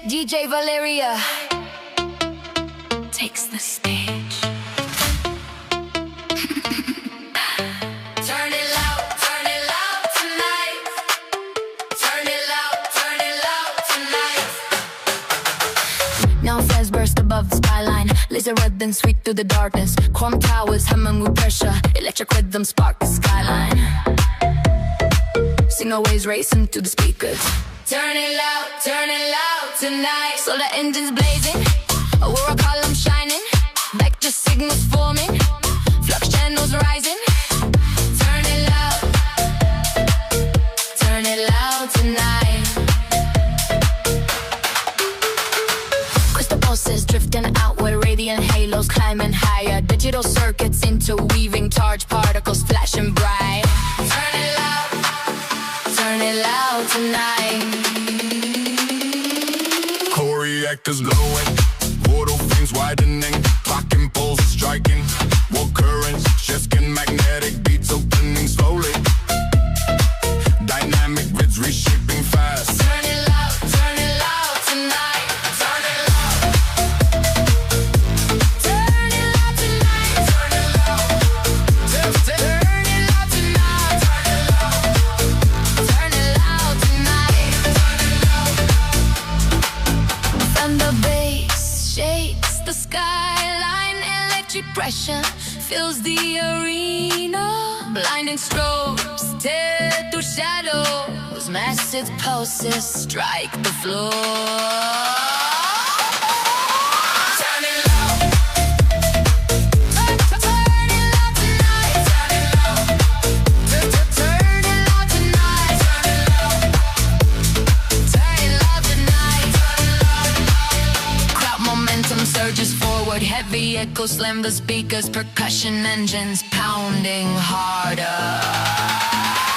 DJ Valeria takes the stage. Turn it loud tonight. Turn it loud tonight. Now flares burst above the skyline, laser red and sweet through the darkness. Chrome towers humming with pressure, electric rhythm spark the skyline. Signal waves racing to the speakers. Turn it loud tonight. So the engine's blazing, aurora columns shining, vector signals forming, flux channels rising. Turn it loud tonight. Crystal pulses drifting outward, radiant halos climbing higher, digital circuits interweaving, charged particles flashing bright. Turn it loud tonight. Reactors glowing, portal frames widening, clock impulses striking, war currents shifting, magnetic beats opening slowly, dynamic grids reshaping fast. Turn it loud tonight. Turn it loud. Turn it loud tonight. Turn it loud. Turn it loud tonight. Turn it loud tonight. From the bass shakes the skyline, electric pressure fills the arena. Blinding strobes tear through shadows, massive pulses strike the floor. Turn it loud. Turn it loud tonight. Turn it loud. Turn it loud tonight. Turn it loud tonight. Crowd momentum surges forward, heavy echoes slam the speakers, percussion engines pounding harder.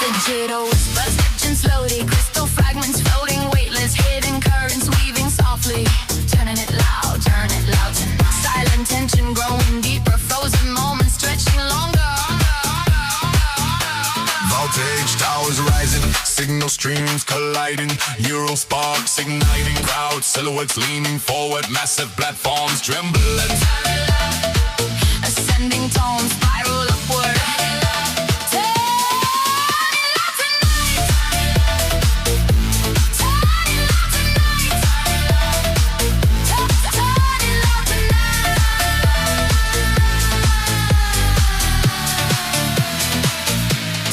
Digital whispers etching slowly, crystal fragments floating weightless, hidden currents weaving softly. Turning it loud tonight. Silent tension growing deeper, frozen moments stretching longer. Voltage towers rising, signal streams colliding, neural sparks igniting, crowd silhouettes leaning forward, massive platforms trembling. Ascending tones spiral upward.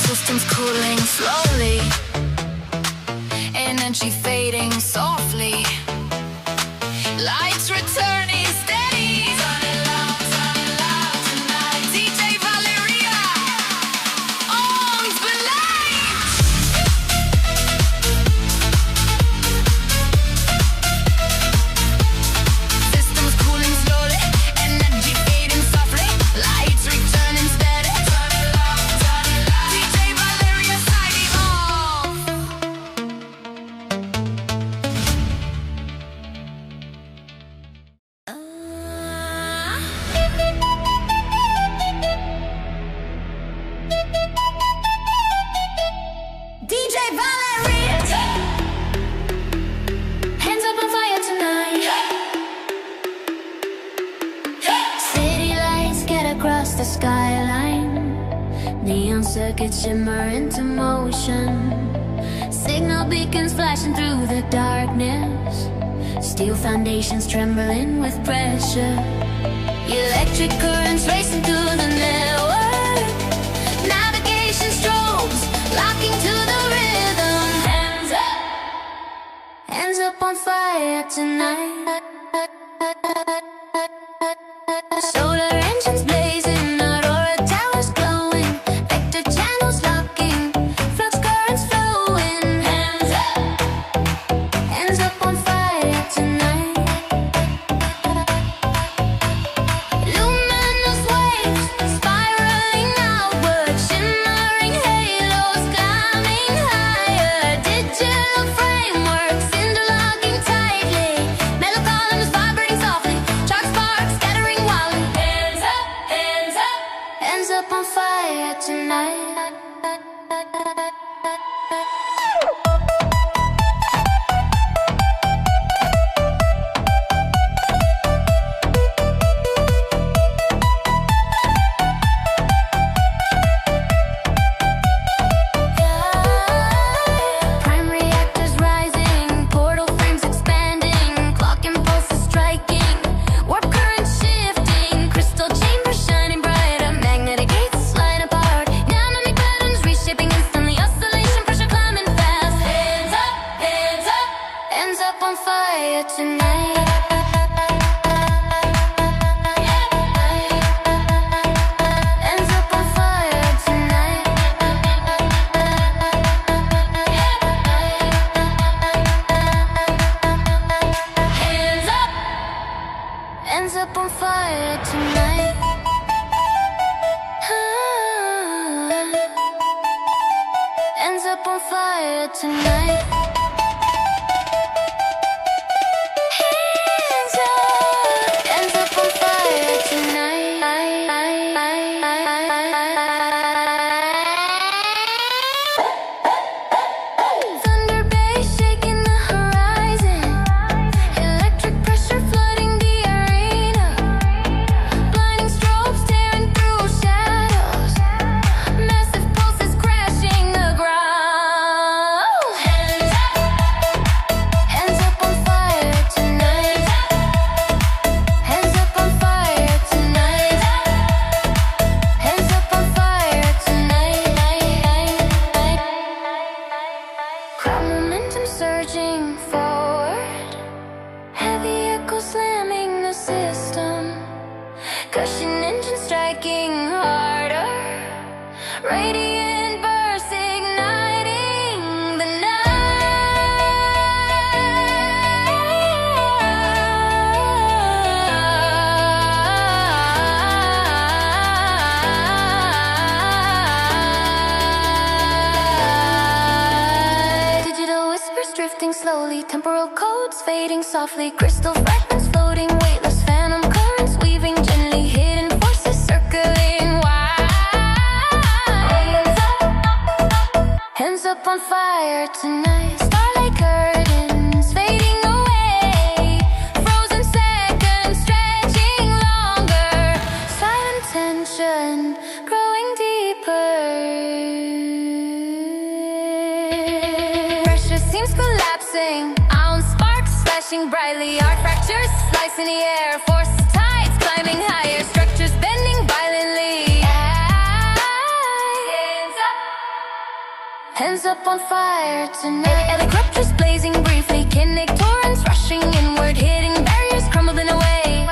Systems cooling slowly, energy fading softly, lights returning steady. Turn it loud tonight. DJ Valeria owns the light. Systems cooling slowly, energy fading softly, lights returning steady. Turn it loud. DJ Valeria signing off. DJ Valeria, hands up on fire tonight. City lights get across the skyline, neon circuits shimmer into motion, signal beacons flashing through the darkness, steel foundations trembling with pressure, electric currents racing through the network, navigation strobes locking to the rhythm. Hands up on fire tonight. Solar engines blazing, aurora towers glowing, vector channels locking, flux currents flowing. Hands up on fire tonight. Luminous waves spiraling outward, shimmering halos climbing higher, digital frameworks interlocking tightly, metal columns vibrating softly, fire tonight. Hands up on fire tonight. Thunder bass shaking the horizon. Electric pressure flooding the arena. Blinding strobes tearing through shadows. Massive pulses crashing the ground. Hands up on fire tonight. Hands up on fire tonight. Hands up on fire tonight. Crowd momentum surging forward. Heavy echo slamming the system. Cushion engine striking harder. Radiant bursts igniting the night. Digital whispers drifting slowly. Temporal codes fading softly. Crystal fragments floating weightless. Phantom currents weaving gently. Hidden forces circling wide. Hands up on fire tonight. Starlight curtains fading away. Frozen seconds stretching longer. Silent tension growing deeper. Pressure seems collapsing. Ion sparks flashing brightly. Art fractures slice in the air. Force tides climbing higher. Structures bending violently. Hands up on fire tonight. Helicopters blazing briefly. Kinetic torrents rushing inward. Hitting barriers crumbling away.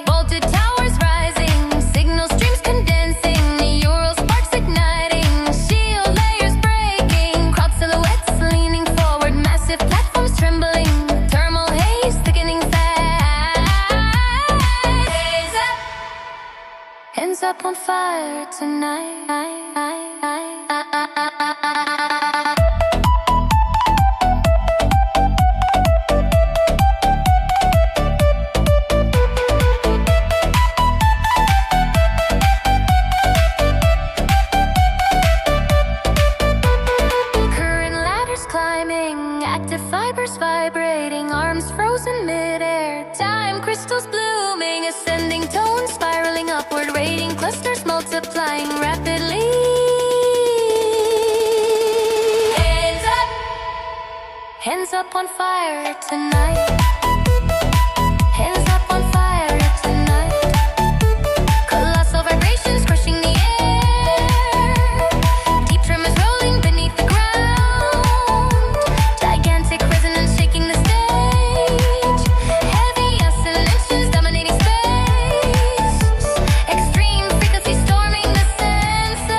Vaulted towers rising. Signal streams condensing. Neural sparks igniting. Shield layers breaking. Crowd silhouettes leaning forward. Massive platforms trembling. Thermal haze thickening fast. Hands up on fire tonight. Current ladders climbing, active fibers vibrating, arms frozen midair, time crystals blooming, ascending tones spiraling upward, radiant clusters multiplying rapidly. Hands up on fire tonight. Hands up on fire tonight. Colossal vibrations crushing the air. Deep tremors rolling beneath the ground. Gigantic resonance shaking the stage. Heavy oscillations dominating space. Extreme frequency storming the senses.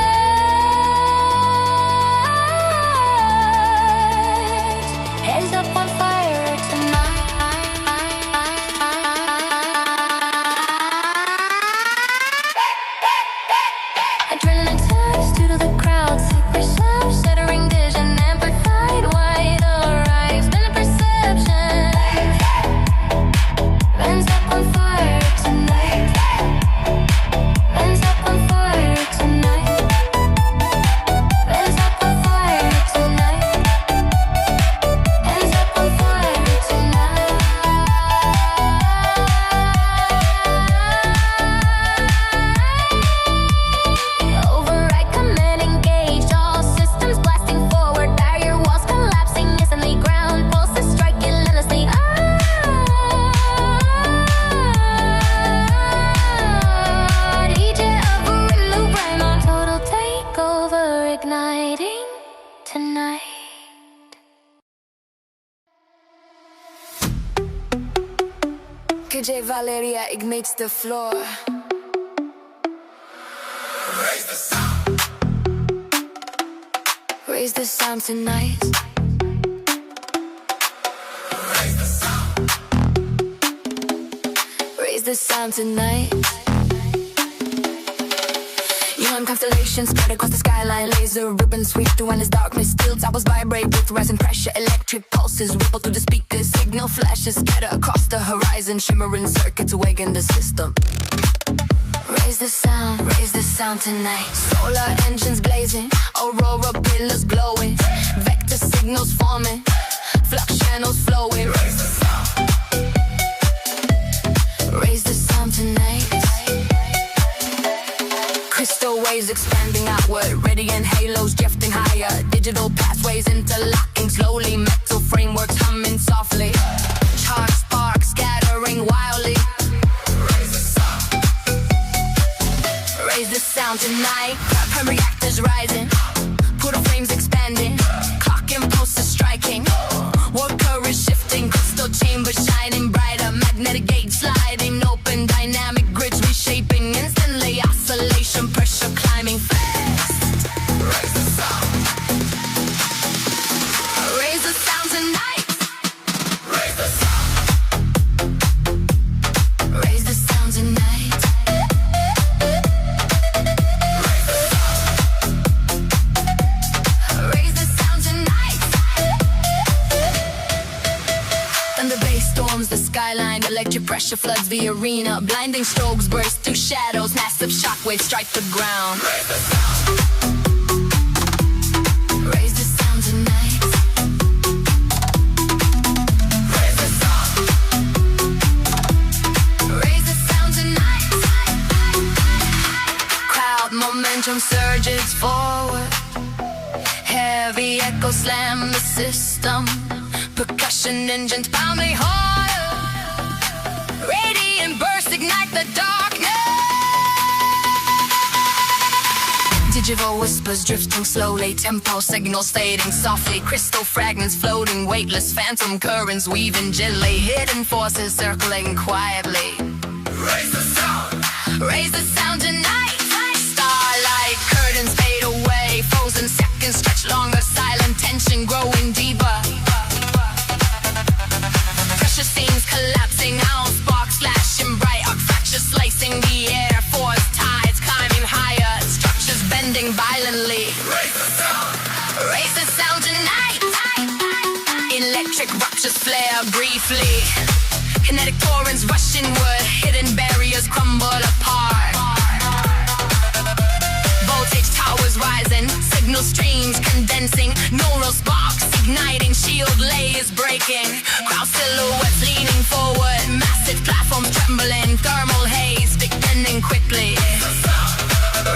Hands up on fire tonight. Adrenaline surges due to the crowd. Secret sound, shattering vision, amplified. Wide arrives, been perception. Hands up on fire tonight. Hands up on fire tonight. Hands up on fire tonight. Hands up on fire tonight. Override command engaged. All systems blasting forward. Barrier walls collapsing instantly. Ground pulses striking endlessly. DJ of a new brand on total takeover, igniting tonight. KJ Valeria ignites the floor. Raise the sound tonight. Raise the sound tonight. You time constellations spread across the skyline. Laser ribbons sweep through endless darkness. Steel towers vibrate with rising pressure. Electric pulses ripple through the speakers. Signal flashes scatter across the horizon. Shimmering circuits awaken the system. Raise the sound tonight. Solar engines blazing, aurora pillars glowing, vector signals forming, flux channels flowing. Raise the sound tonight. Crystal waves expanding outward, radiant halos drifting higher. Digital pathways interlocking slowly, metal frameworks humming softly. Charged sparks scattering wildly. Raise the sound tonight. Prime reactors rising, portal frames expanding, clock impulses striking, warp current shifting, crystal chambers shining brighter, magnetic gates sliding open, dynamic grids reshaping instantly, oscillation pressure climbing fast. Raise the sound. Raise the sound tonight. Raise the sound. Raise the sound tonight. The skyline, electric pressure floods the arena. Blinding strokes burst through shadows. Massive shockwaves strike the ground. Raise the sound. Raise the sound tonight. Raise the sound. Raise the sound tonight. Crowd momentum surges forward. Heavy echo slam the system. Percussion engines pounding harder. Radiant bursts ignite the darkness. Digital whispers drifting slowly. Tempo signals fading softly. Crystal fragments floating weightless. Phantom currents weaving gently. Hidden forces circling quietly. Raise the sound. Raise the sound tonight. Starlight curtains fade away. Frozen seconds stretch longer. Silent tension growing deeper. Pressure scenes collapsing, ion sparks flashing bright, arc fractures slicing the air, force tides climbing higher, structures bending violently. Raise the sound. Raise the sound tonight. Electric ruptures flare briefly. Kinetic torrents rush inward, hidden barriers crumble apart. Voltage towers rising, signal streams condensing, neural sparks igniting, shield layers breaking, crowd silhouettes leaning forward, massive platforms trembling, thermal haze thickening quickly.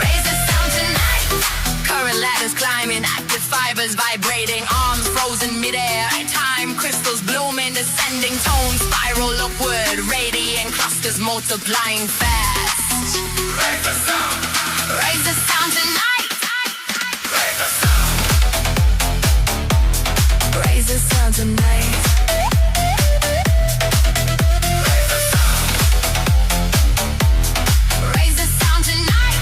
Raise the sound tonight. Current ladders climbing, active fibers vibrating, arms frozen midair, time crystals blooming, descending tones spiral upward, radiant clusters multiplying fast. Raise the sound. Raise the sound tonight. Raise the sound. Raise the sound tonight. Raise the sound. Raise the sound tonight.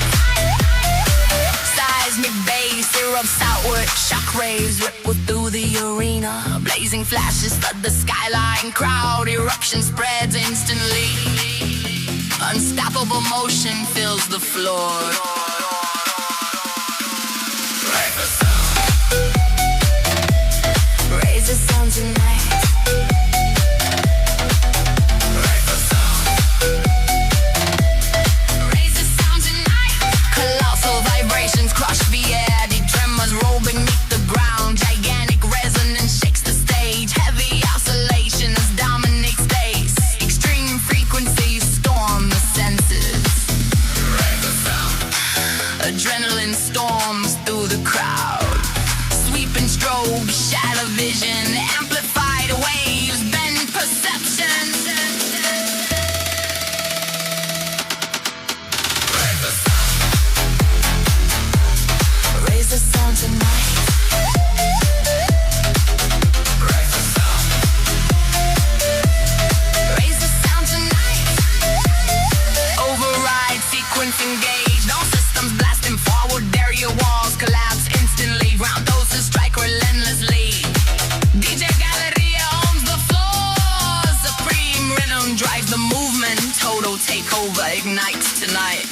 Seismic bass erupts outward. Shockwaves ripple through the arena. Blazing flashes flood the skyline. Crowd eruption spreads instantly. Unstoppable motion fills the floor. Raise the sound. Raise the sound tonight. Raise the sound. Raise the sound tonight. Colossal vibrations crush the air. The tremors roll beneath the ground. Gigantic resonance shakes the stage. Heavy oscillations dominate space. Extreme frequencies storm the senses. Raise the sound. Adrenaline storms through the crowd. Sweeping strobe, shatter vision, amplified waves, bend perceptions. Raise the sound. Raise the sound tonight. Raise the sound. Raise the sound tonight. Override sequence engaged. All systems blasting forward. Barrier walls collapse instantly. Round doses strike relentlessly. DJ Galleria owns the floor. Supreme rhythm drives the movement. Total takeover ignites tonight.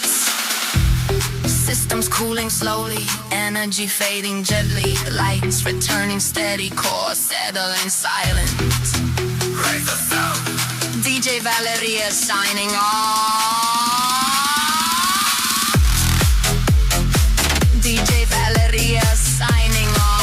Systems cooling slowly, energy fading gently, lights returning steady, core settling silent. Raise the sound. DJ Valeria signing off. DJ Valeria signing off.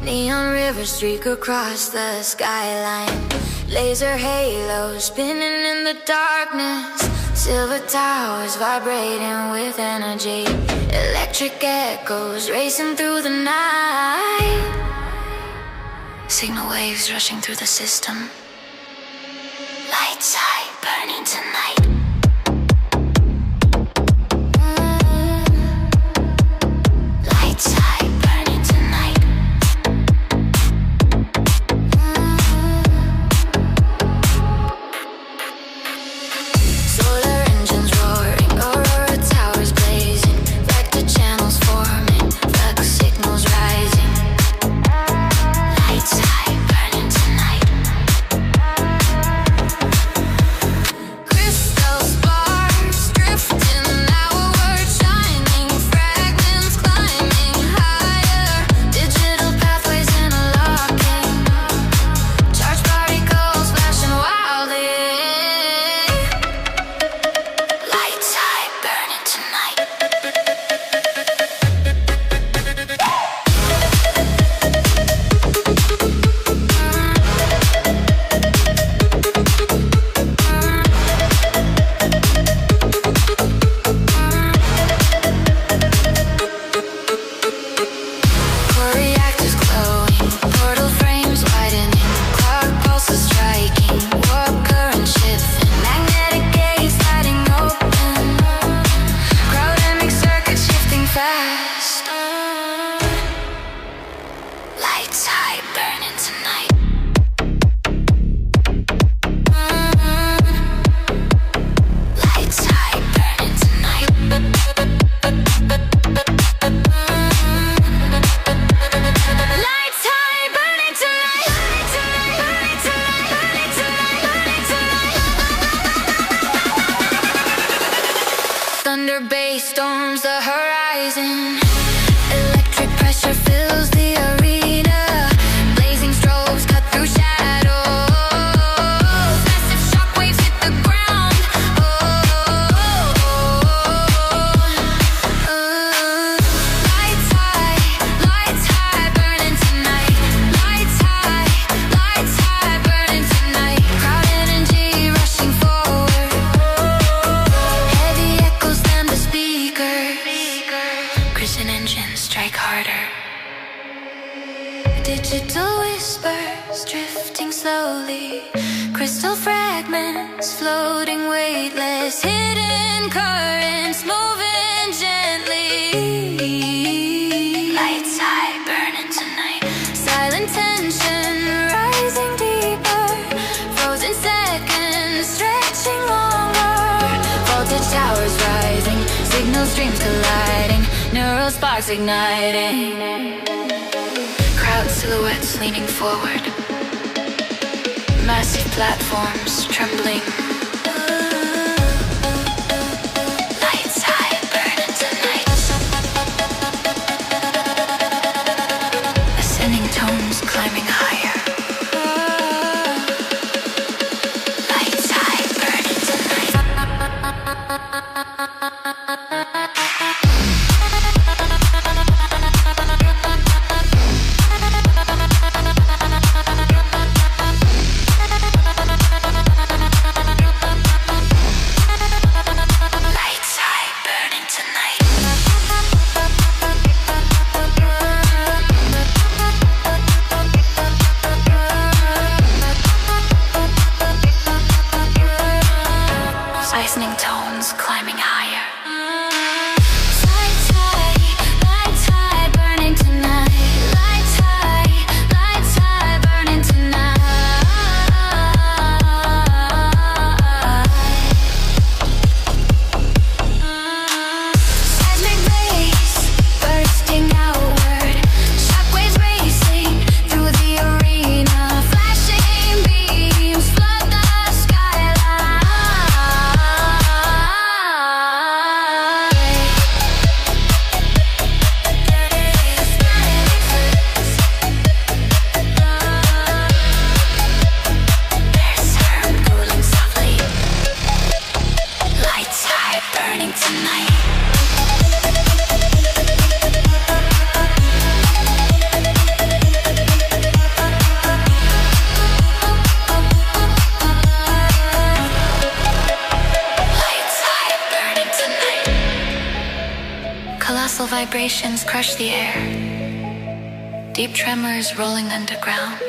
Neon river streak across the skyline, laser halos spinning in the darkness, silver towers vibrating with energy, electric echoes racing through the night, signal waves rushing through the system, lights high burning tonight. Lights high burning tonight. Solar engines roaring, aurora towers blazing, vector channels forming, flux signals rising. Lights high burning tonight. Crystal sparks drifting outward, shining fragments climbing higher, digital pathways interlocking, charged particles flashing wildly. Lights high burning tonight. Core reactors glowing, portal frames widening, clock pulses striking, warp current shifting, magnetic gates sliding open, cryogenic circuits shifting fast. Lights high burning tonight. Lights high burning tonight. Lights high burning tonight. Burning tonight. Burning tonight. Burning tonight. Thunder bass storms the horizon. Electric pressure fills the arena. Blazing strobes cut through shadows. Massive shockwaves hit the ground. Lights high burning tonight. Lights high burning tonight. Crowd energy rushing forward. Heavy echoes than the speaker. Christian engines strike harder. Digital whispers drifting slowly, crystal fragments floating weightless, hidden currents moving gently. Lights high burning tonight. Silent tension rising deeper, frozen seconds stretching longer, voltage towers rising, signal streams colliding, neural sparks igniting. Crowd silhouettes leaning forward, massive platforms trembling. Lights high burning tonight. Ascending tones climbing higher. Lights high burning tonight. Rising tones climbing higher. Colossal vibrations crush the air. Deep tremors rolling underground.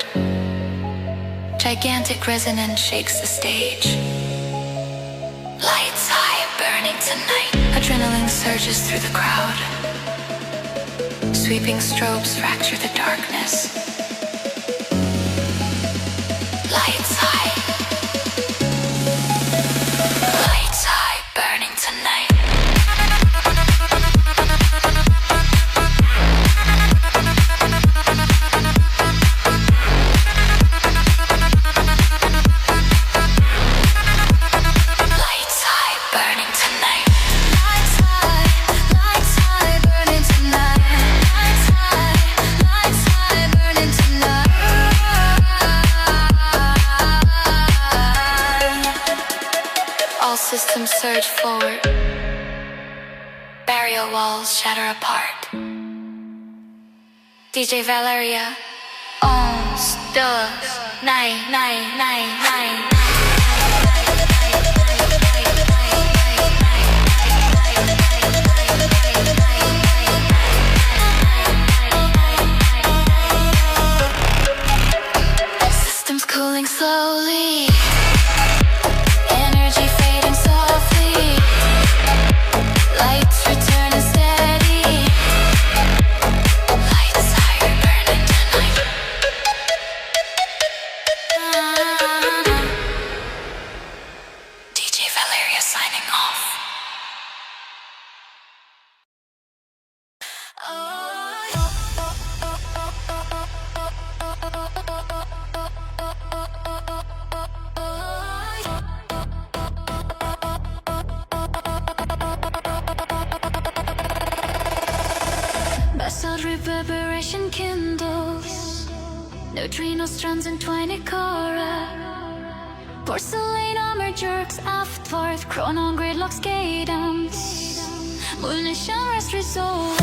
Gigantic resonance shakes the stage. Lights high, burning tonight. Adrenaline surges through the crowd. Sweeping strobes fracture the darkness. Lights high. Lights high, burning tonight. Systems surge forward. Barrier walls shatter apart. DJ Valeria owns the night. Systems cooling slowly. Energy fading softly. Lights returning steady. Lights higher, burning tonight. DJ Valeria signing off. Basalt reverberation kindles. Neutrino strands entwine Cora. Porcelain armor jerks aftward. Chronon gridlocks cadence. Munition rest resolve.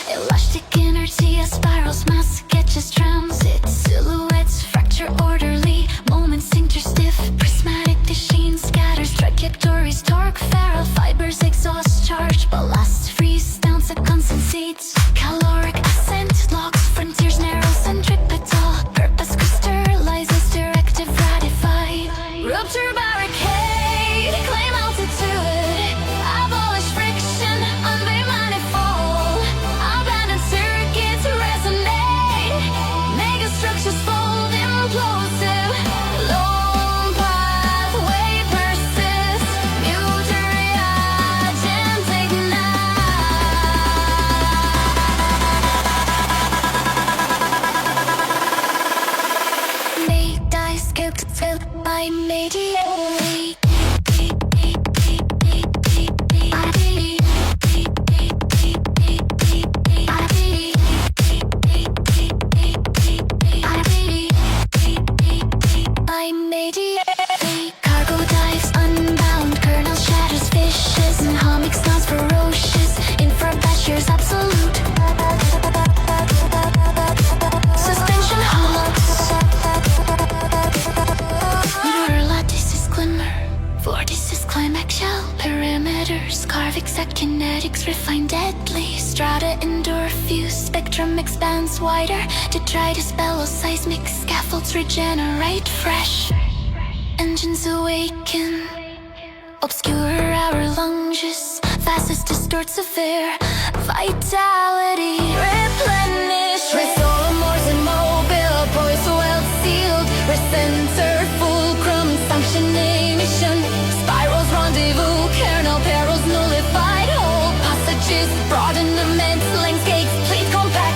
Elastic inertia spirals, mass sketches transit. Silhouettes fracture orderly. Moments interstiff. Prismatic machine scatters. Trajectories torque feral. Fibers exhaust charge. Ballast freeze down constant seats. Caloric ascent locks. Frontiers narrow centripetal. Purpose crystallizes. Directive ratified. Rupture barricade. Claim altitude. Abolish friction. Unveil manifold. Abandoned circuits resonate. Mega structures fold implosive. Lone pathway persists. Mutual perimeters, carve exact kinetics, refine deadly strata, endure fuse, spectrum expands wider. Detritus bellows, seismic scaffolds regenerate fresh. Engines awaken, obscure our lunges, fastest distorts of air. Vitality replenish, restore Morse immobile, poise well sealed, recenter fulcrum, functioning mission. Spirals rendezvous, kernel perils nullified, whole passages broaden immense landscapes, please compact.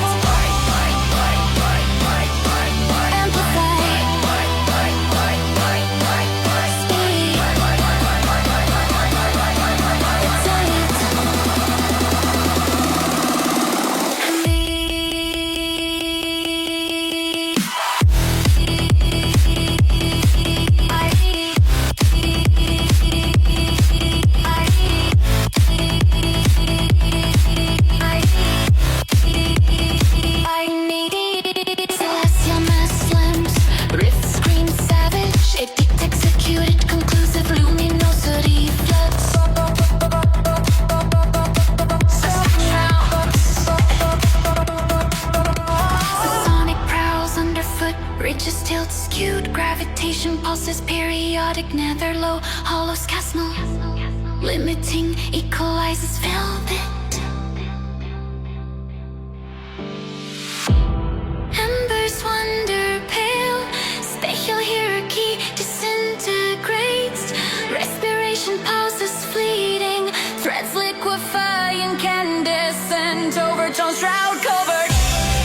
Ridges tilt skewed, gravitation pulses periodic, nether low, hollows castle, limiting equalizes velvet. Embers wonder pale, spatial hierarchy disintegrates, respiration pauses fleeting, threads liquefy incandescent, overtones shroud covered,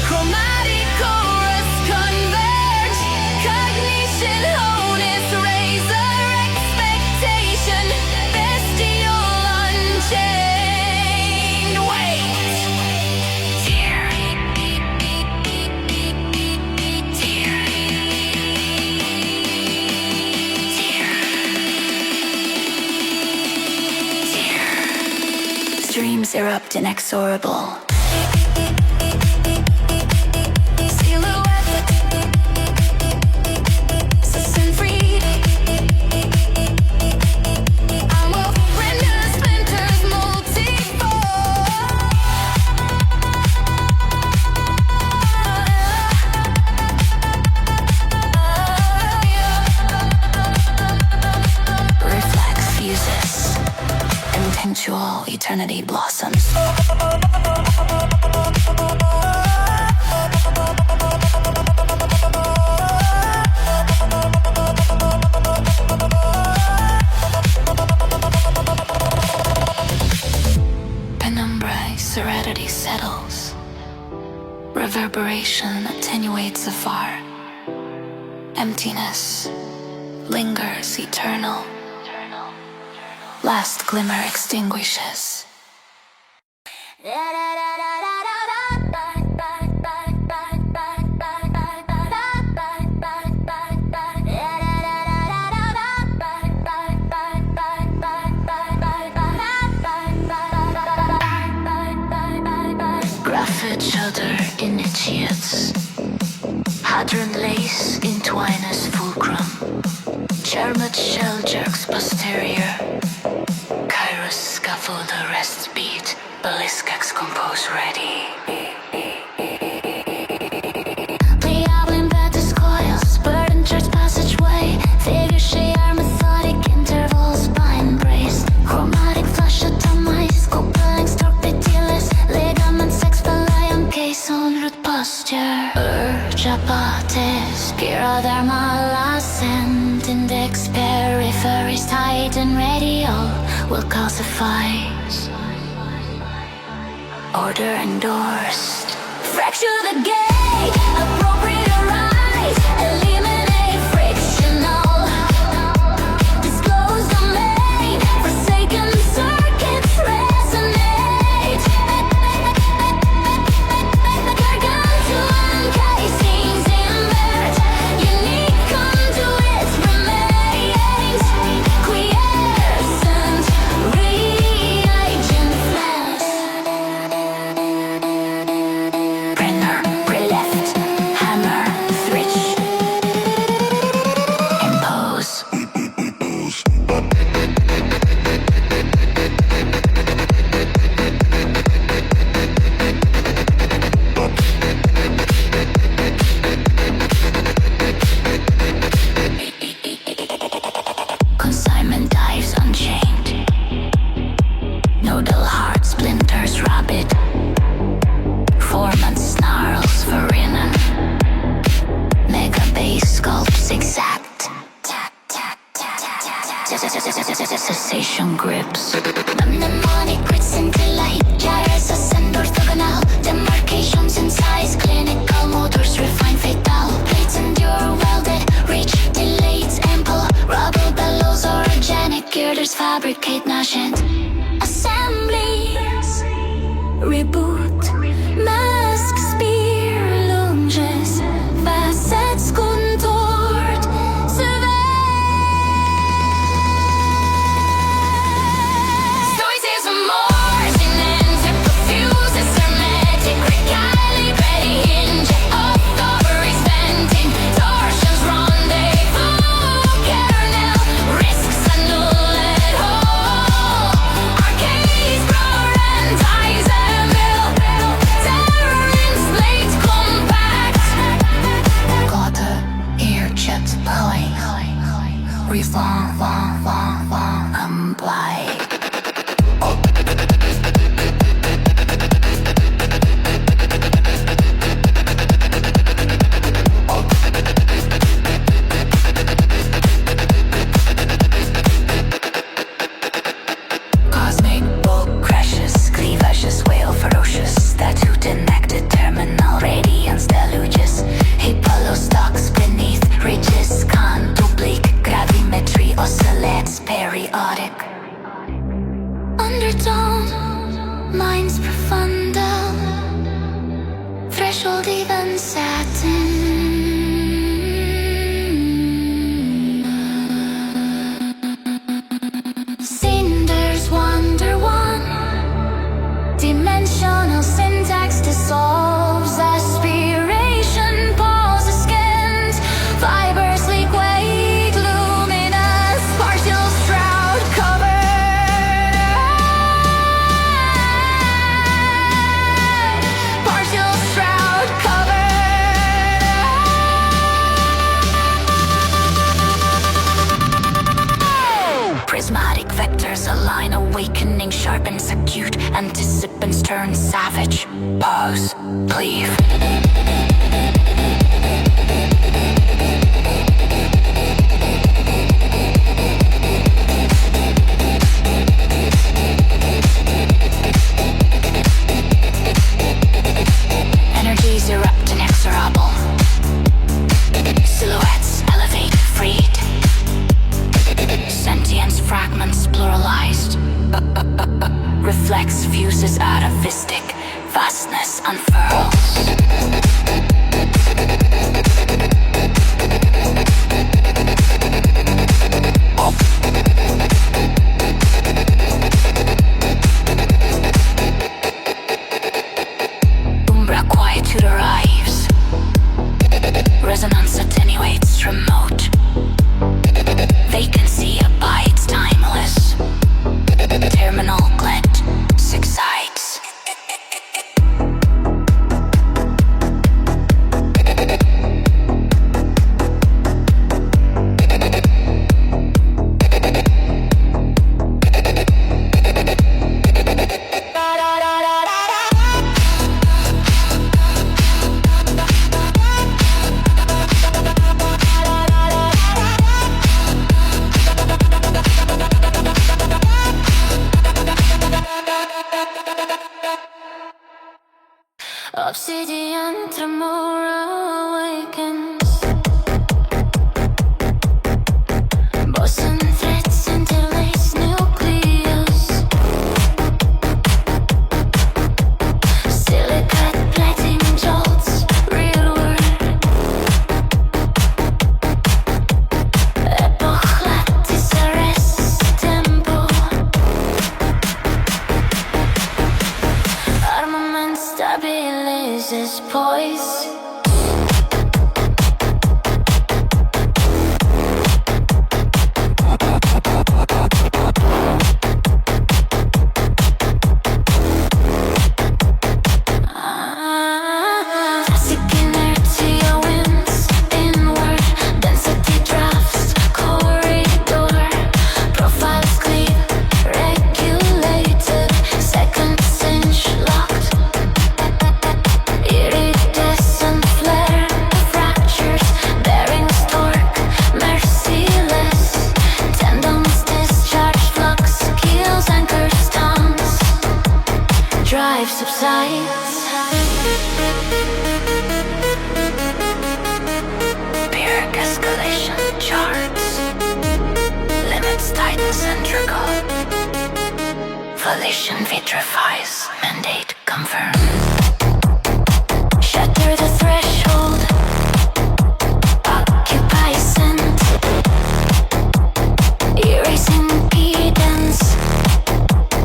chromatic chorus converge, cognition honus, razor expectation, bestial unchained. Wait, tear, streams erupt inexorable. Eternity blossoms. Penumbra, serenity settles. Reverberation attenuates afar. Emptiness lingers eternal. Last glimmer extinguishes. Graphite shudder initiates. Hadron lace entwines fulcrum. Chermit shell jerks posterior. Kairos scaffold arrests beat. Baliscax compose ready. Pliable impetus coils, burden church passageway. Figure share methodic intervals, bind brace. Chromatic flash atomize, coupling torpidilus. Ligaments expelli on case on root posture. Urge apates, pyrodermal ascent. Index peripheries tight and radial will calcify. Order endorsed. Fracture the gate, appropriate arise, eliminate frictional. Disclose domain, forsaken circuits resonate. Gargantuan casings invert, unique conduit remains. Quiescent reagent flash. Brenner, pre-left, hammer, switch. conversation grips. Mnemonic grits into light, gyres ascend orthogonal, demarcations in size, clinical motors refine fatal, plates endure welded, reach delayed, ample, rubber bellows orogenic, girders fabricate nascent assemblies, reboot, mask, spear, lunges, facets contort, survey. Stoicism Mars in enter perfuses hermetic, recalibrating hinge authorities venting, torsions rendezvous, kernel, risks annul at all, arcades prioritize a mill, terror in slate compact, glitter, ear chips pulling, reform, comply. Cosmic bulk crashes, cleavages wail ferocious, statute enacted terminal radiance deluges, Hippolo stalks beneath ridges, can't oblique, gravimetry oscillates periodic. Undertone, minds profundal, threshold even satin. Cinders wonder one, dimensional syntax dissolves, aspiration pauses scans, fibers leak weight, luminous, partial shroud covered, partial shroud covered. Prismatic vectors align, awakening sharpens acute, anticipants turn savage, pause, cleave. Energies erupt inexorable, silhouettes elevate, freed, sentience fragments pluralized, reflex fuses atavistic, vastness unfurls. Umbra quietude arrives, resonance attenuates remote, vacancy abides timeless, terminal glint subsides. Obsidian tremor awakens, boson threads interlace nucleus, silicate plating jolts rearward, epoch lattice arrests tempo, armament stabilizes poise. Classic inertia wins inward, density drafts, corridor, profiles clear, regulated, second cinch locked, iridescent. life subsides. Pyrrhic escalation charts. Limits tighten centrical. Volition vitrifies. Mandate confirmed. Shatter the threshold. Occupy scent. Erasing impedance.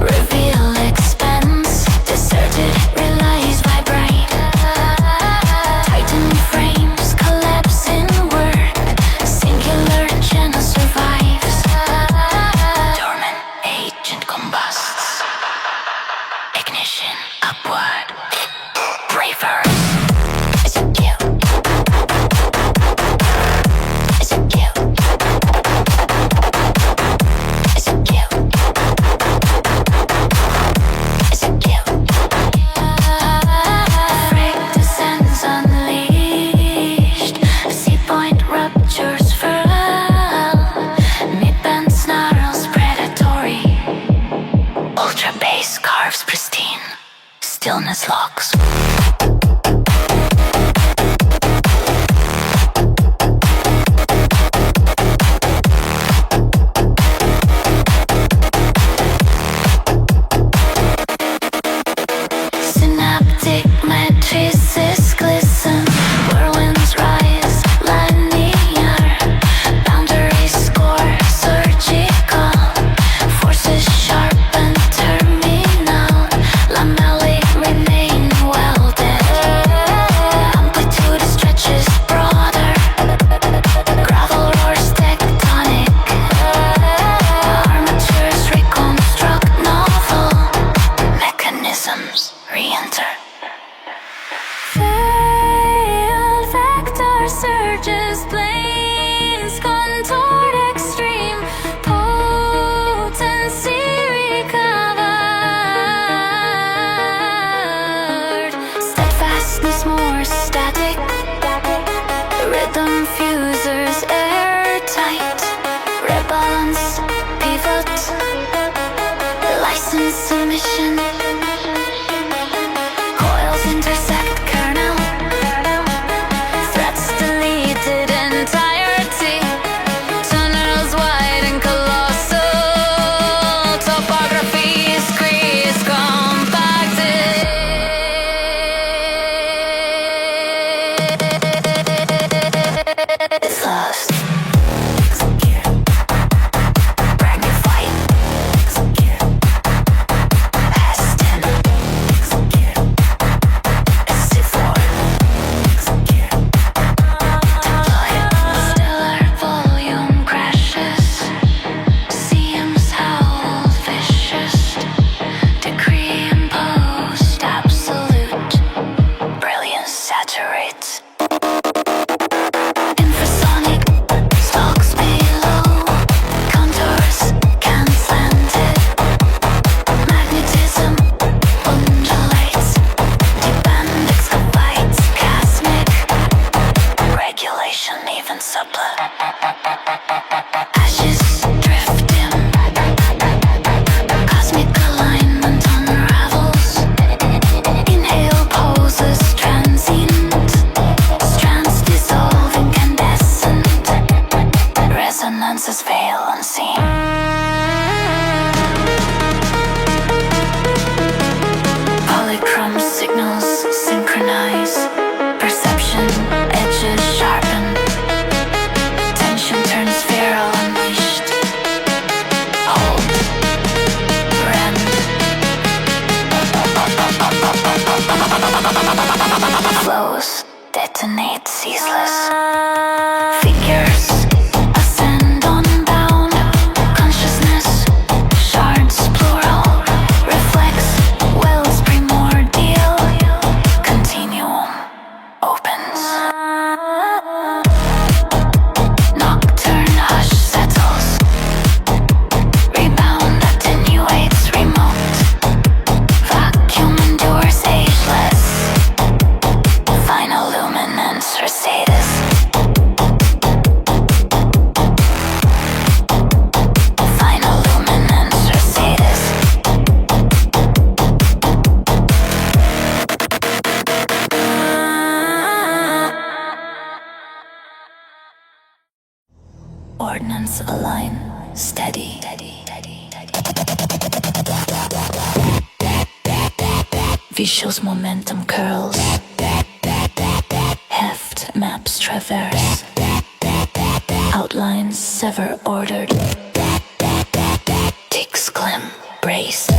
Reveal expense. Deserted relies vibrate. Titan frames collapse inward. Singular channel survives. Dormant agent combusts. Ignition upward. Braver. Is it you? Is it you? Is it you? Is it you? Freak descends unleashed. Sea point ruptures furl. Mid-band snarls predatory. Ultra bass carves pristine. Stillness locks. Synaptic matrices glisten. Whirlwinds rise, linear. Boundaries score, surgical. Forces sharp and terminal. Lamellae remain welded. Amplitude stretches broader. Gravel roars tectonic. Armatures reconstruct novel. Mechanisms re-enter. Failed vector surges, planes contoured extreme. Potency recovered. Steadfastness more static. Rhythm fusers airtight. Rebalance pivot. License submission. Coils intersect kernel. Threats deleted entirety. Tunnels wide and colossal. Topography crease compacted. It's lost. Magnified. Past Hands align, steady. Visuals momentum curls. Heft maps traverse. Outlines sever ordered. Ticks clem brace.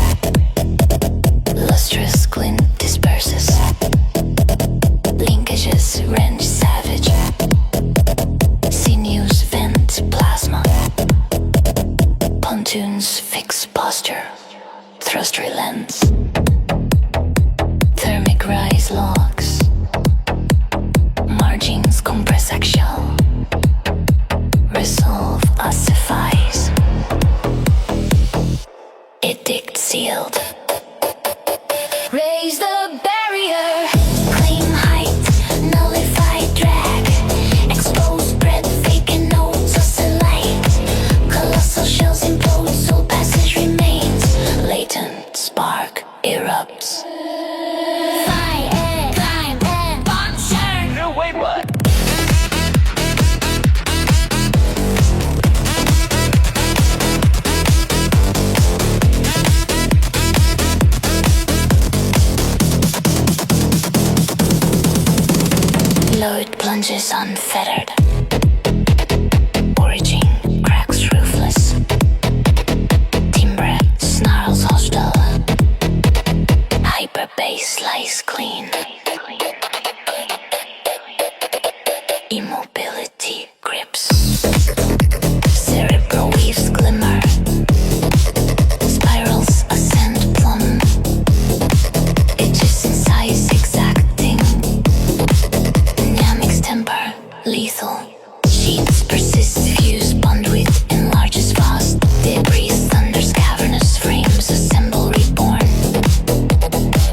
Lustrous glint disperses. Linkages wrench savage. Sinews vent plasma. Pontoons fix posture. Thrust relents. Thermic rise logs. Margins compress axial. Resolve ossifies. Edict sealed. Raise the barrier. Claim height. Nullify drag. Expose bread. Vacant notes oscillate. Colossal shells implode. Soul passage remains. Latent spark erupts. Fire, climb, and bonshire. No way, what? Load plunges unfettered. Origin cracks roofless. Timbre snarls hostile. Hyper bass lies clean. Immobility grips. Cerebral weaves glimmer. Spirals ascend plumb. Edges in size exacting. Dynamics temper lethal. Sheets persist, fuse conduit enlarges vast. Debris thunders cavernous frames assemble reborn.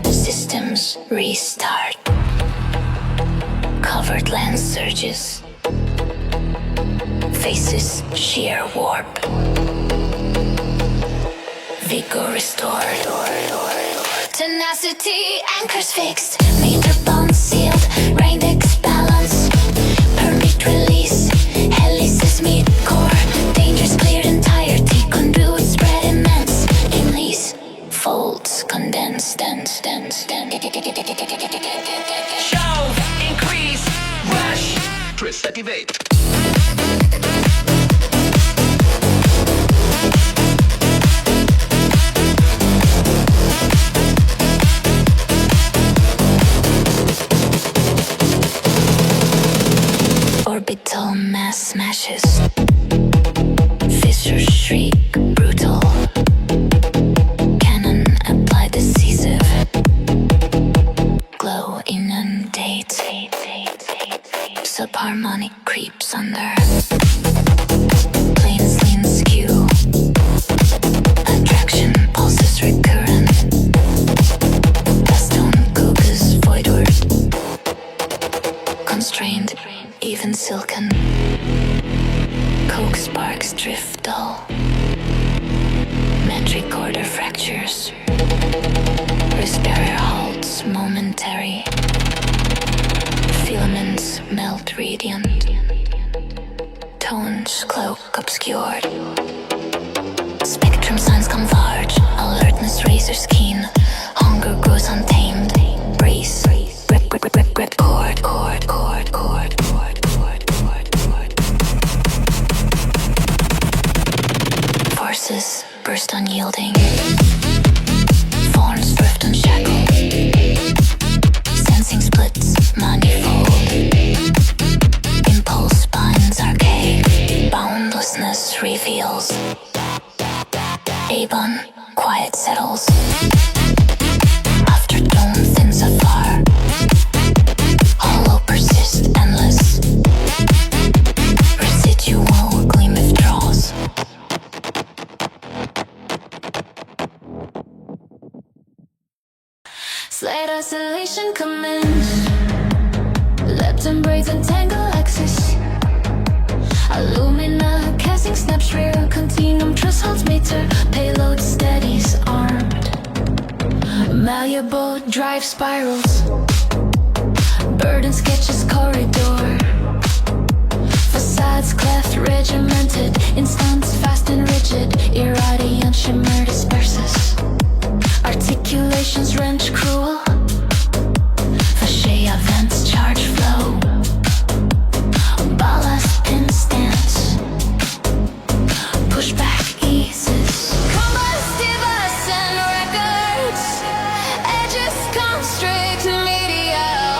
Systems restart. Covered land surges. Faces sheer warp. Vigor restored. Tenacity anchors fixed. Meter bound sealed. Rhindex balance. Permit release. Helices mid core. Dangers cleared entirety. Conduit spread immense. Release. Folds condense. Shove, increase, rush, twist, activate. Orbital mass smashes. Fissures shriek brutal. Cannon apply decisive. Glow inundate. Subharmonic creeps under. Planes lean skew. Attraction pulses recurrent. Stone coocus voidward. Constrained, even silken. Coke sparks drift dull. Metric order fractures. Respirer halts momentary. Filaments melt radiant. Tones cloak obscured. Spectrum signs converge. Alertness razors keen. Hunger grows untamed. Brace. Grip cord. Forces burst unyielding. Thorns drift unshackled. Sensing splits manifold. Impulse binds arcade. Boundlessness reveals. Avon, quiet settles. After dawn thins afar. Hollow persist endless. Residual gleam withdraws. Slight oscillation commence. Lepton braids entangle axis. Alumina casting snaps rear. Continuum truss holds meter. Payload steadies armed. Malleable drive spirals. Burden sketches corridor. Facade Pads cleft, regimented, instance fast and rigid, irradiant shimmer disperses. Articulations wrench cruel, fascia vents charge flow. Ballast pin stance, pushback eases. Combustive and records, edges constrict medial.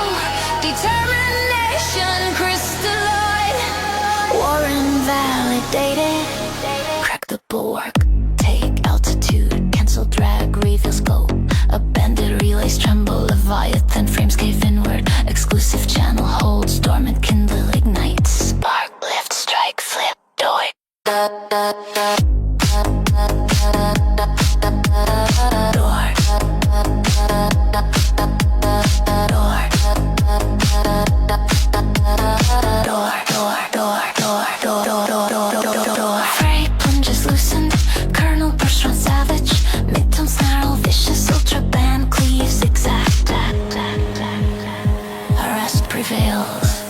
Determination crystalloid, Warren validated. Crack the bulwark, take altitude, cancel drag, reveal scope. Abandoned relays tremble, Leviathan frames cave inward. Exclusive channel holds dormant, kindle ignites. Spark, lift, strike, flip, doit. Fray plunges loosened, kernel burst run savage. Midtone snarl, vicious ultra band cleave zigzag. Arrest prevails.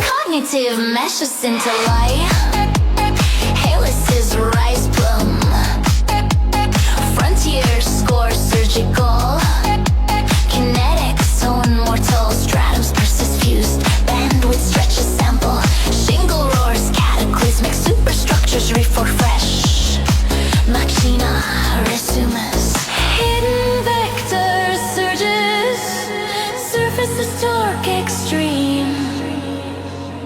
Cognitive meshes into light. Helices rise plum. Frontier score surgical. Kinetics so immortal. Stratum's persis fused. Bandwidth stretches sample. Shingle roars cataclysmic. Superstructures reform fresh. Machina resumes. Hidden vector surges. Surfaces torque extreme.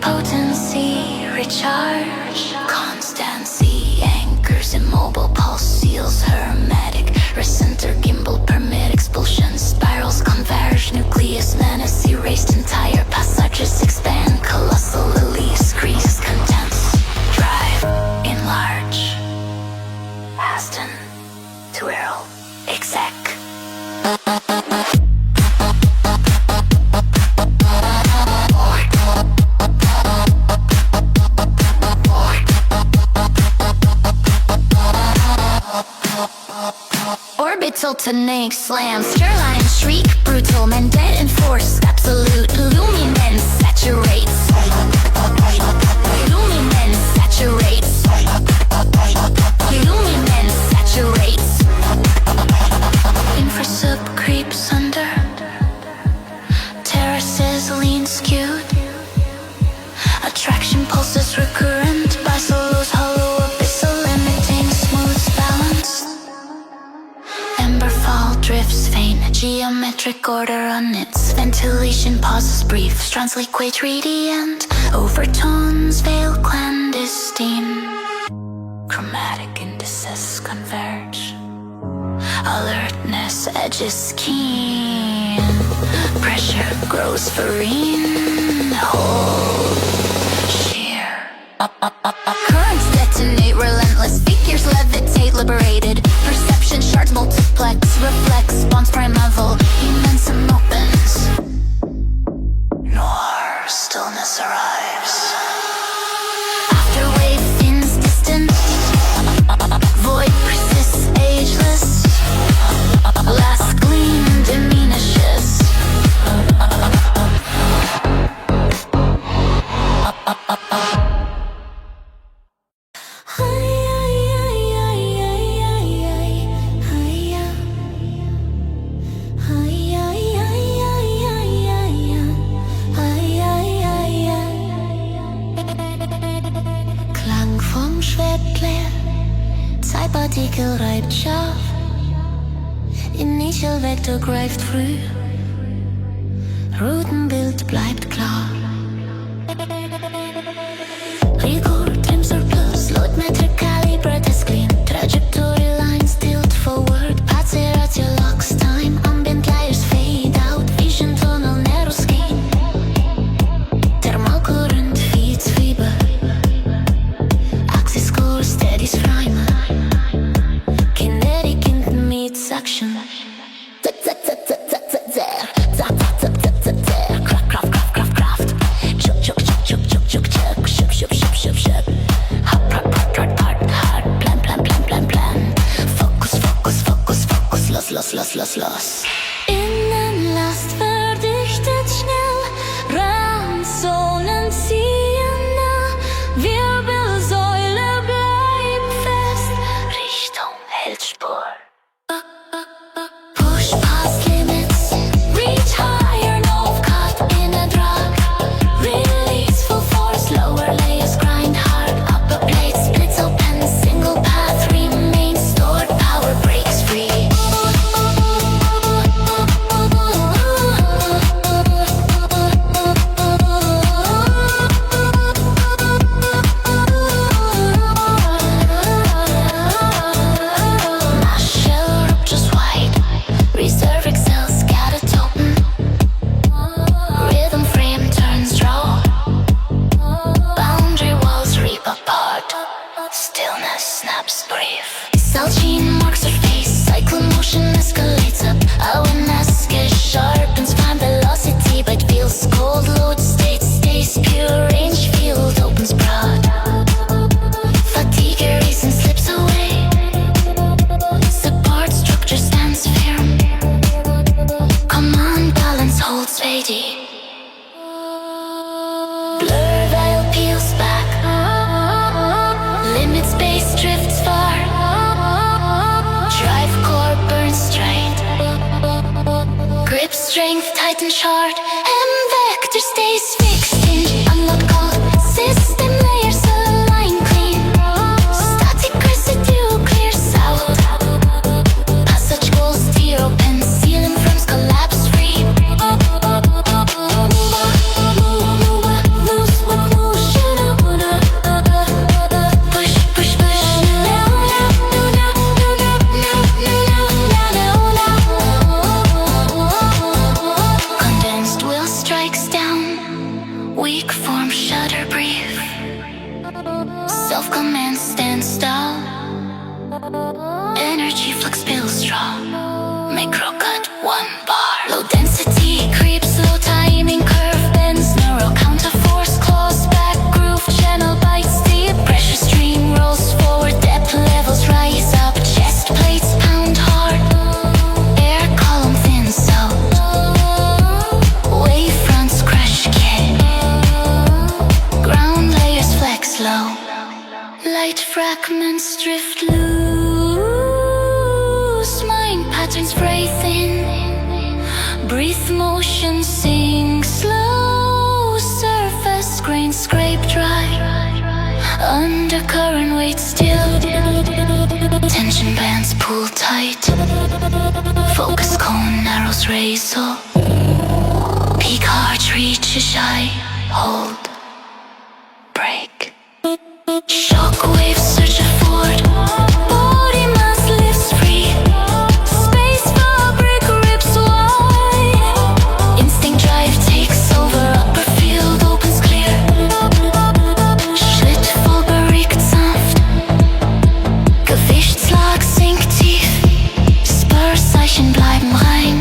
Potency recharge. Constancy anchors immobile. Pulse seals hermetic. Recenter gimbal permit expulsion. Spirals converge. Nucleus menace erased. Entire passages expand. Colossal release. Crease condense. Drive. Enlarge. Aston. Twirl. Exec. Orbital to nake slam, Sterline shriek, brutal, mandate enforced, absolute, luminance saturates. Luminance saturates. Luminance saturates. Infrasub creeps under. Terraces lean skewed. Attraction pulses recurrent. Bisolos hollow abyssal, limiting smooth balance. Emberfall drifts faint. Geometric order on its ventilation pauses brief. Strands liquid radiant. Overtones veil clandestine. Chromatic indices converge. Alertness edges keen. Pressure grows serene. Hold. Sheer. Currents detonate relentless. Figures levitate liberated. Perception shards multiplex. Reflex bonds primeval. Immense and opens. Noir stillness arrives. Afterwave thins distant. Void persists ageless. Last gleam diminishes. Klang vom Schwertklär. Zeitpartikel reibt scharf. Initial Vector greift früh. Routenbild bleibt klar. Record trim surplus. Load metric calibrate is clean. Trajectory lines tilt forward. Path ratio locks time. Ambient layers fade out. Vision tunnel narrow skin. Thermal current feeds fiber. Axis core steadies primer. Kinetic meets action. Los. Innenlast verdichtet schnell, Randzonen ziehen hält Spur. Push past limits, reach higher, no caught in a drug. Release full force, lower layers grind hard. Upper plate splits open, single path remains stored. Power breaks free. Salgene marks her face, cyclone motion escalates up. Awareness gets sharpens, find velocity, but feels cold. Load state stays pure, range field opens broad. Fatigue reason slips away. Support structure stands firm. Command balance holds steady. Blur veil peels back. Limit space drifts far. Drive core burns straight. Grip strength tighten short. M vector stays fixed in unlock code. System layers align clean. Static residue clears out. Passage goals steer open. Ceiling frames collapse free. Loose with motion. Push, push, push. Condensed will strikes down. Weak form shudder brief. Self-command stands tall. Energy flux feels strong. Micro cut 1 bar. Low density creeps, low timing curve bends. Neural counter force claws back. Groove channel bites deep. Pressure stream rolls forward. Depth levels rise up. Chest plates pound hard. Air column thins out. Wave fronts crash kit. Ground layers flex low. Light fragments drift loose. Mind patterns fray thin. Breathe motion sink slow. Surface grain scrape dry. Undercurrent wait still. Tension bands pull tight. Focus cone narrows razor. Peak heart reaches shy. Hold. Break. Shockwaves surge forward. Body mass lifts free. Space fabric rips wide. Instinct drive takes over. Upper field opens clear. Schritt vollberegt sanft. Gewichtsschlag sinkt tief. Spurszeichen bleiben rein.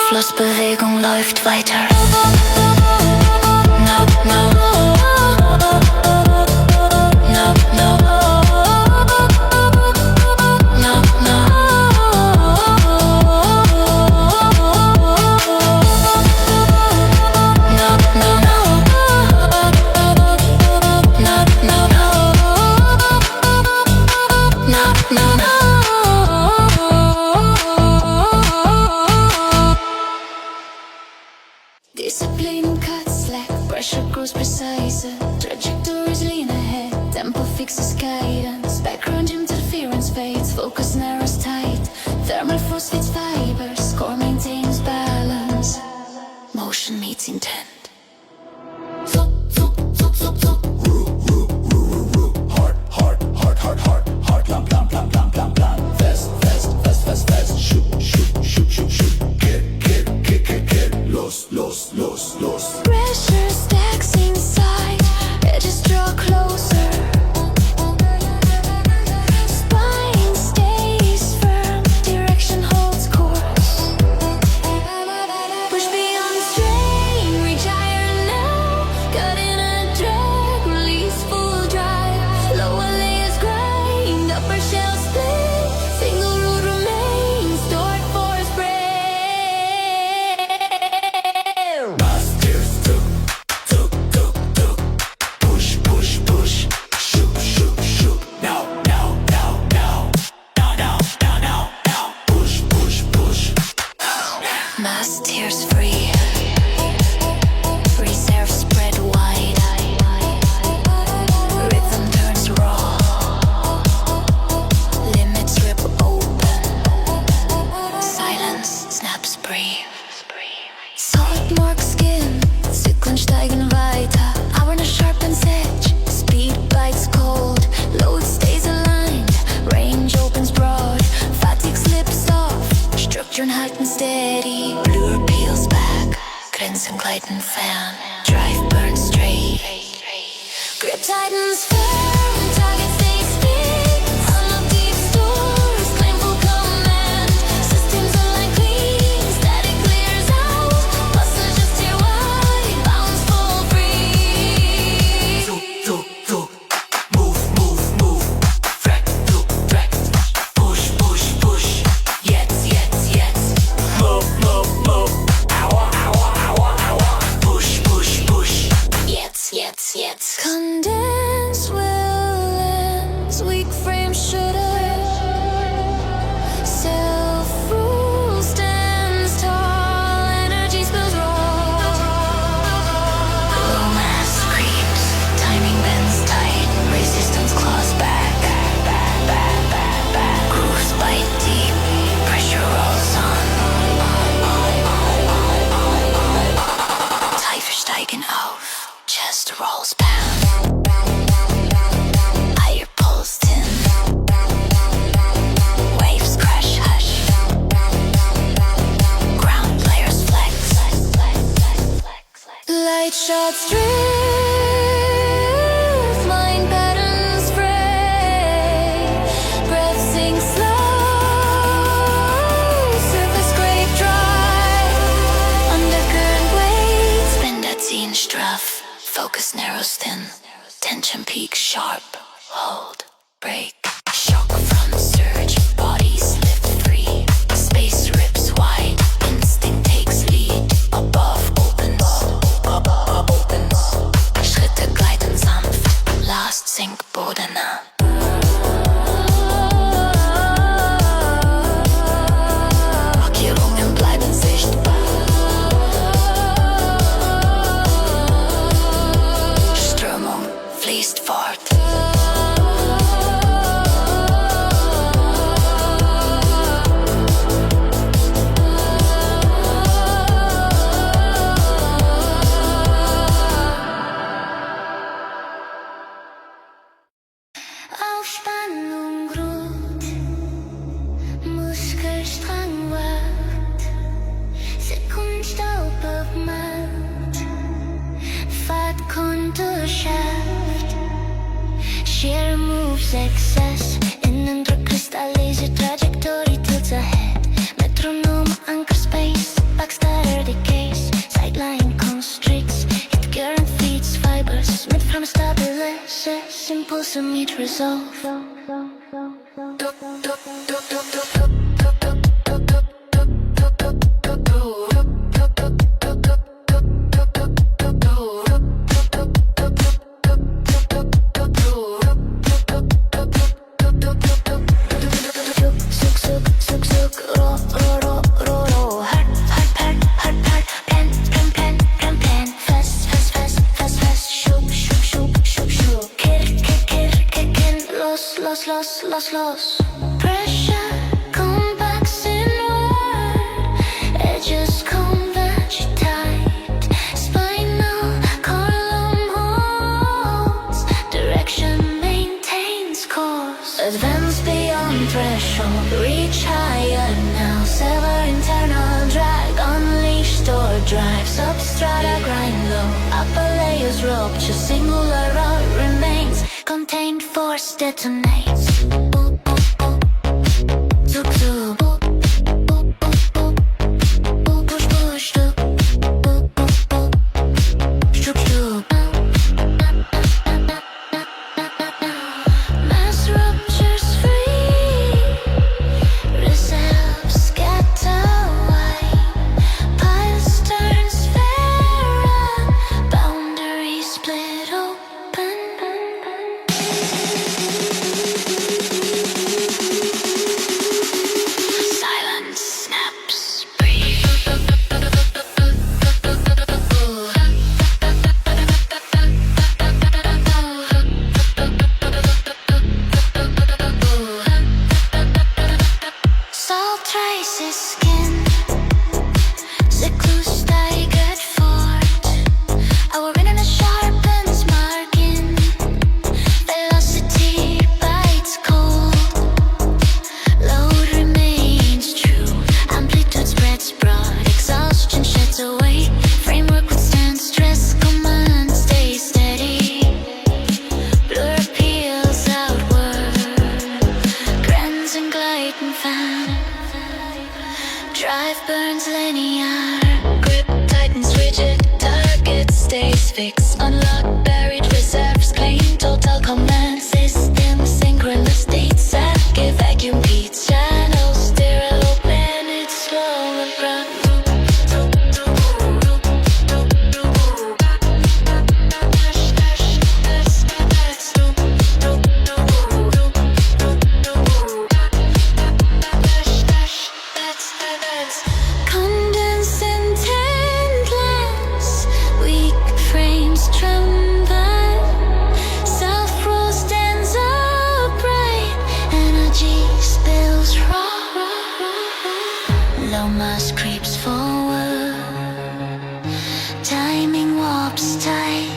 Flussbewegung läuft weiter. No, no. No, no. No, no. No, no, no. No, no, no. No, no, no. Discipline cuts slack, pressure grows precise. Trajectories lean ahead, tempo fixes guidance. Background interference fades, focus narrows tight. Thermal force fits fibers, core maintains balance. Motion meets intent. Pressure stacks inside, edges draw closer. Spine stays firm, direction holds course. Push beyond strain, reach higher now. Cut in a drag, Titan fan. Drive burn straight. Grip Titan's firm. Target stay speed. Unlock deep stores. Claim full command. Systems align clean. Static clears out. Muscle just here wide. Bounce full free. Tuk, tuk, move, move, move. Frack, tuk, frack. Push, push, push. Jetzt, jetzt, jetzt. Move, move, move. Aua, aua, aua, aua. Push, push, push. Jetzt, jetzt, jetzt. Condense will lens. Weak frame shooter. Self-rule stands tall. Energy spills raw. Low mass creeps. Timing bends tight. Resistance claws back. Back, back, back, back. Grooves bite deep. Pressure rolls on. Tiefer steigen auf. Chest rolls pound. Higher pulse tin. Waves crash hush. Ground layers flex. Light shots drift. Mind patterns fray. Breath sinks slow. Surface scrape dry. Undercurrent waves. Bend that scene struff. Focus narrows thin. Tension peaks sharp. Hold. Break. Shock from surge. Bodies lift free. Space rips wide. Instinct takes lead. Above opens. Above opens. Schritte gleiten sanft. Last sink bodener. Markierungen bleiben sichtbar. Strömung fließt fort. Aufspannung ruht, Muskelstrang wacht, Sekundenstaub abmacht, Fahrtkonto schafft, sheer moves excess, Innendruck kristallisiert Trajectory tilts ahead, Metronom anchor space, backstarter decays, sideline constricts, hit current feeds fibers, mid-frame stabilizes, impulse meet resolve. Los. Pressure compacts inward, edges converge tight, spinal column holds, direction maintains course. Advance beyond threshold, reach higher now, sever internal drag, unleash stored drive, substrata grind low, upper layers rupture, singular rod remains, contained force detonates. Zook zook. Push push zook. Shook shook. Mass ruptures free. Reserves scatter wide. Piles turn sphere. Boundaries split open. burns linear. Grip tightens rigid, target stays fixed. Unlock buried reserves, claim total command. System synchronous state set, give vacuum beats. Channels sterile, open it slow and run. Condensing endless, weak frames tremble. Self-rule stands upright, energy spills raw. Low mass creeps forward, timing warps tight.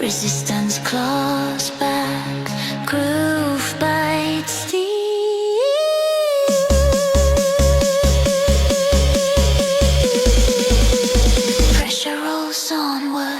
Resistance claws back, groove bites deep. Pressure rolls onward.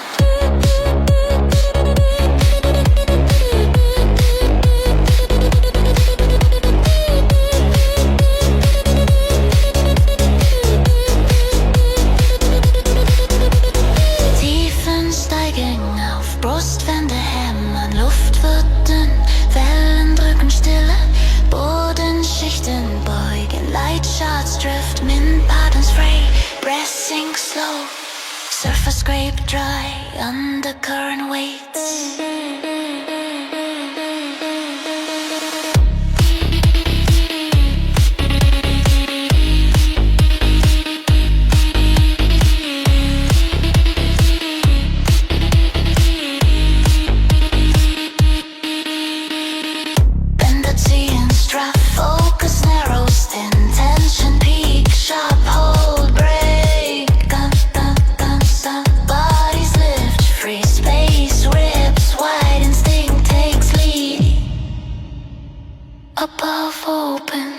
Tiefen steigen auf, Brustwände hämmern, Luft wird dünn, Wellen drücken stille, Bodenschichten beugen, Lightshots drift, min patterns fray, breath sinks slow, surface scrape dry, undercurrent waits. Bänder ziehen straff, focus narrows thin, tension peak, sharp hold, break. Dun, dun, dun, dun. Bodies lift, free space rips wide, instinct takes lead. Above opens.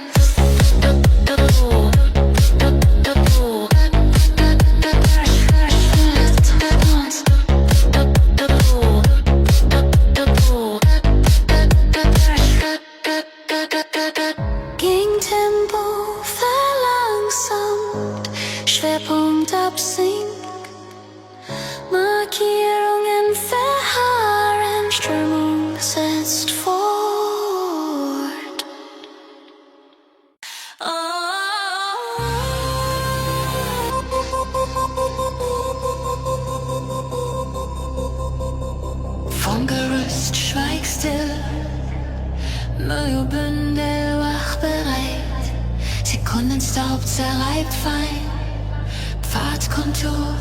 Gegentempo verlangsamt, Schwerpunkt absinkt, Markierungen verharren, Strömung setzt fort. Vom Gerüst schweig still, Müllbündel wach bereit, Sekundenstaub zerreibt fein, Pfadkontur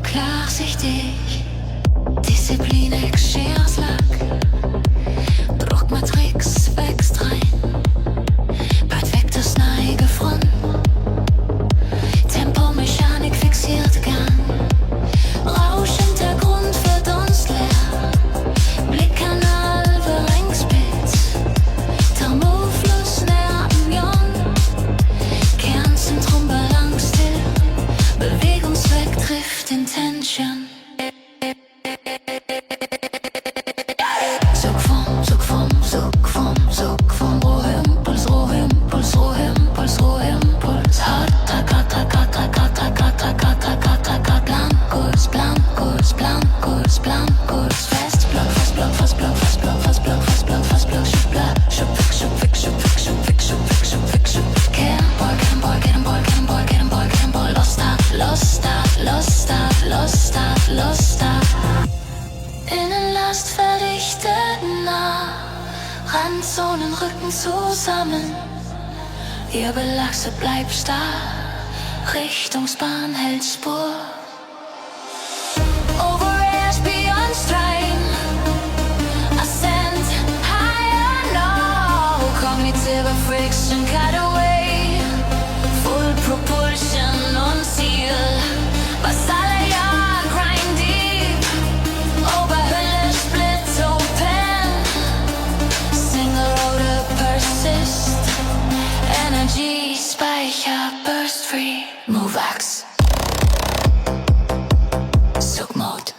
klarsichtig, Disziplin Excherslack, Druckmatrix wächst rein, perfektes Neigefront, Tempomechanik fixiert Gang, Rausch Hintergrund verdunst leer, Blickkanal Berenkspitz, Thermofluss näher am Ion, Kernzentrum Balance still, Bewegungsweg trifft Intention. Sog vom, rohe Impuls, hart, Blankos, fest, Block, fast Block, Schub, Cannonball, lost start. Innenlast verdichtet nah, Randzonen rücken zusammen, Wirbelachse bleibt starr, Richtungsbahn hält Spur. Over airs beyond strain, ascent higher now, cognitive friction cut away, full propulsion on Ziel, basale Jahr grind deep, Oberhülle split open, single rotor persist, energy speicher burst free, move axe. Sog mode,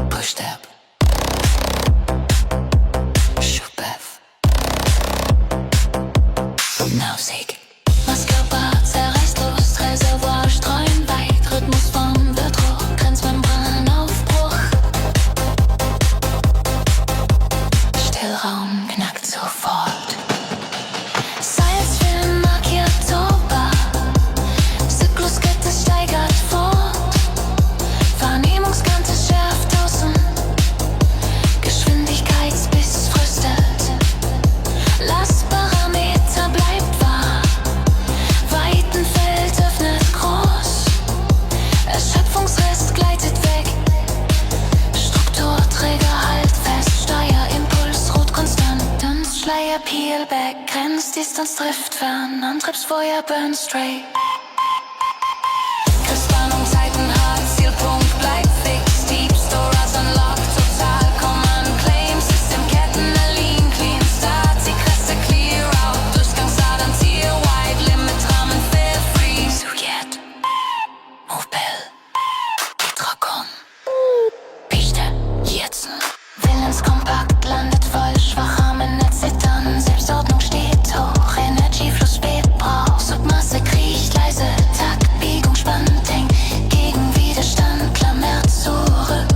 push step, Schub F. Nausig. Masskörper zerreißt Lust, Reservoir streuen weit, Rhythmusform wird hoch, Grenzmembranaufbruch. Stillraum knackt sofort. Salzfilm markiert Toba, Zykluskette steigert fort, Wahrnehmungskante schärft außen, Geschwindigkeitsbiss fröstelt, Lastparameter bleibt wahr, Weitenfeld öffnet groß, Erschöpfungsrest gleitet weg, Strukturträger halt fest, Steuerimpuls ruht konstant, Dunstschleier Peelback, Grenzdistanz trifft fern, Antriebsfeuer burn straight. Spannung, Zeiten hart, Zielpunkt bleibt fix, Deep Storage unlocked, total Command Claim, Systemketten lean, clean Start, Sequester clear out, Durchgangsadern Ziel wide, Limit Rahmen fair free. Sujett, Move Bell, Drakon, Pichte, Jetzen, Willenskompakt, landet voll, Schwacharmen erzittern, Selbstordnung steht hoch, Energiefluss spät braucht, Submasse kriecht leise, Taktbiegung spannt eng, gegen Widerstand klammert zurück,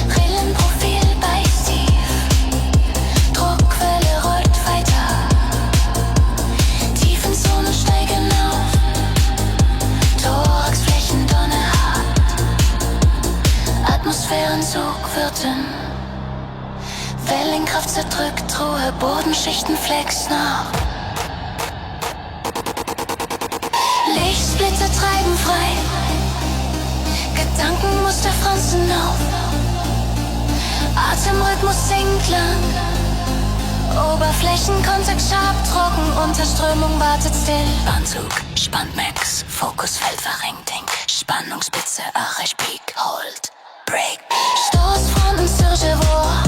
Rillenprofil beißt tief, Druckwelle rollt weiter, Tiefenzone steigen auf, Thoraxflächen donnerhart, Atmosphärenzug wird dünn, Wellenkraft zerdrückt, Ruhe, Bodenschichten flex nach. Lichtsplitter treiben frei, Gedankenmuster fransen auf, Atemrhythmus sinkt lang, Oberflächenkontakt scharf trocken, Unterströmung wartet still. Bahnzug, spannt Max, Fokusfeld verrenkt eng, Spannungsspitze, Arch Peak, Hold, Break, Stoßfronten, Surgevor,